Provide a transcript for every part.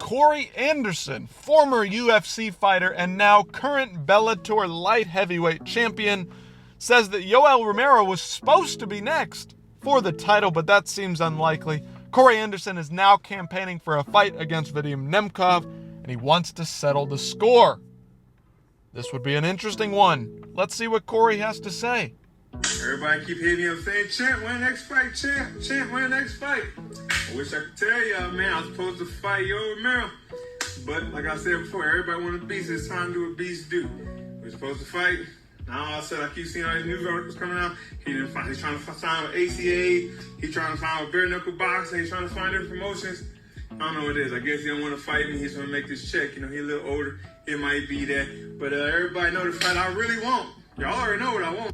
Corey Anderson, former UFC fighter and now current Bellator light heavyweight champion, says that Yoel Romero was supposed to be next for the title, but that seems unlikely. Corey Anderson is now campaigning for a fight against Vadim Nemkov, and he wants to settle the score. This would be an interesting one. Let's see what Corey has to say. Everybody keep hitting me up saying, champ, win the next fight, champ, win the next fight. I wish I could tell y'all, man, I was supposed to fight Yoel Romero. But like I said before, everybody want a beast. It's time to do what beasts do. We're supposed to fight. Now all I said, I keep seeing all these news articles coming out. He didn't find. He's trying to sign with ACA. He's trying to find with bare knuckle boxing. He's trying to find different promotions. I don't know what it is. I guess he don't want to fight me. He's going to make this check. You know, he's a little older. It might be that. But everybody know the fight I really want. Y'all already know what I want.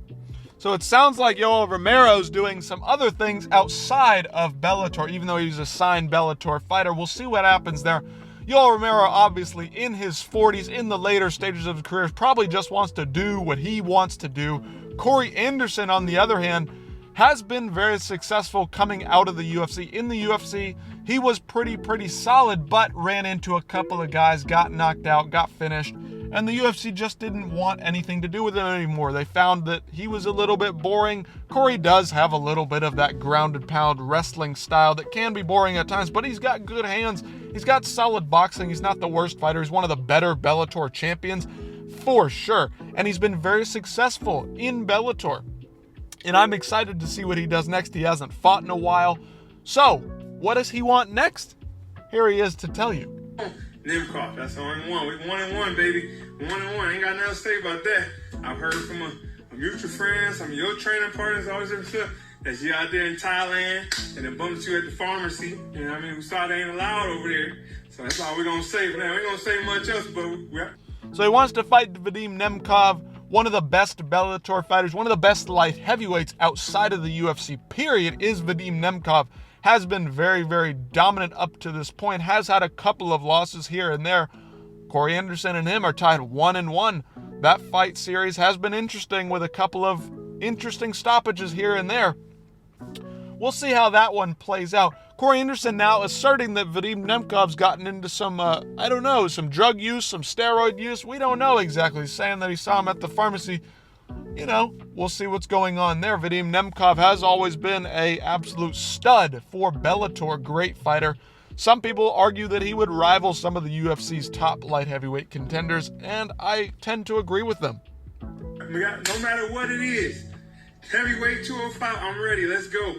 So it sounds like Yoel Romero's doing some other things outside of Bellator, even though he's a signed Bellator fighter. We'll see what happens there. Yoel Romero, obviously in his 40s, in the later stages of his career, probably just wants to do what he wants to do. Corey Anderson, on the other hand, has been very successful coming out of the UFC. In the UFC, he was pretty solid, but ran into a couple of guys, got knocked out, got finished, and the UFC just didn't want anything to do with him anymore. They found that he was a little bit boring. Corey does have a little bit of that grounded pound wrestling style that can be boring at times, but he's got good hands. He's got solid boxing. He's not the worst fighter. He's one of the better Bellator champions for sure, and he's been very successful in Bellator. And I'm excited to see what he does next. He hasn't fought in a while. So, what does he want next? Here he is to tell you. Nemkov, that's the only one. We 1-1, baby. 1-1. Ain't got nothing to say about that. I've heard from a mutual friend, some of your training partners, always in the that you out there in Thailand and they bumped you at the pharmacy. You know what I mean? We saw they ain't allowed over there. So that's all we're going to say for that. We ain't going to say much else, but So he wants to fight Vadim Nemkov, one of the best Bellator fighters, one of the best light heavyweights outside of the UFC, period, is Vadim Nemkov. Has been very dominant up to this point, has had a couple of losses here and there. Corey Anderson and him are tied 1-1. That fight series has been interesting with a couple of interesting stoppages here and there. We'll see how that one plays out. Corey Anderson now asserting that Vadim Nemkov's gotten into some, some drug use, some steroid use. We don't know exactly. Saying that he saw him at the pharmacy. You know, we'll see what's going on there. Vadim Nemkov has always been an absolute stud for Bellator, great fighter. Some people argue that he would rival some of the UFC's top light heavyweight contenders, and I tend to agree with them. No matter what it is, heavyweight 205, I'm ready. Let's go.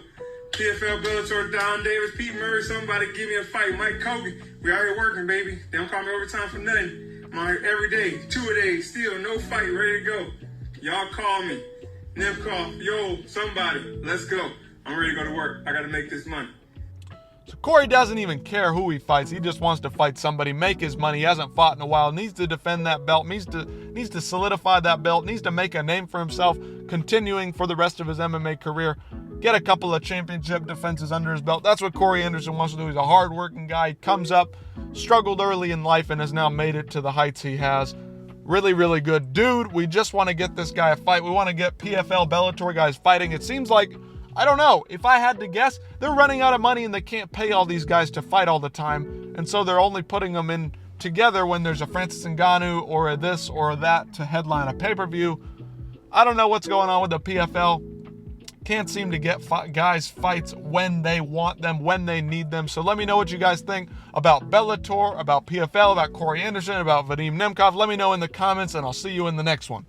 PFL, Bellator, Don Davis, Pete Murray, somebody give me a fight. Mike Kobe, we out here working, baby. They don't call me overtime for nothing. I'm out here every day, 2 a day, still no fight, ready to go. Y'all call me. Nemkov, yo, somebody, let's go. I'm ready to go to work. I got to make this money. So Corey doesn't even care who he fights. He just wants to fight somebody, make his money. He hasn't fought in a while, needs to defend that belt, needs to solidify that belt, needs to make a name for himself, continuing for the rest of his MMA career. Get a couple of championship defenses under his belt. That's what Corey Anderson wants to do. He's a hard-working guy. He comes up, struggled early in life, and has now made it to the heights he has. Really good dude. We just want to get this guy a fight. We want to get PFL Bellator guys fighting. It seems like, I don't know, if I had to guess, they're running out of money and they can't pay all these guys to fight all the time. And so they're only putting them in together when there's a Francis Ngannou or a this or that to headline a pay-per-view. I don't know what's going on with the PFL. Can't seem to get guys fights when they want them, when they need them. So let me know what you guys think about Bellator, about PFL, about Corey Anderson, about Vadim Nemkov. Let me know in the comments, and I'll see you in the next one.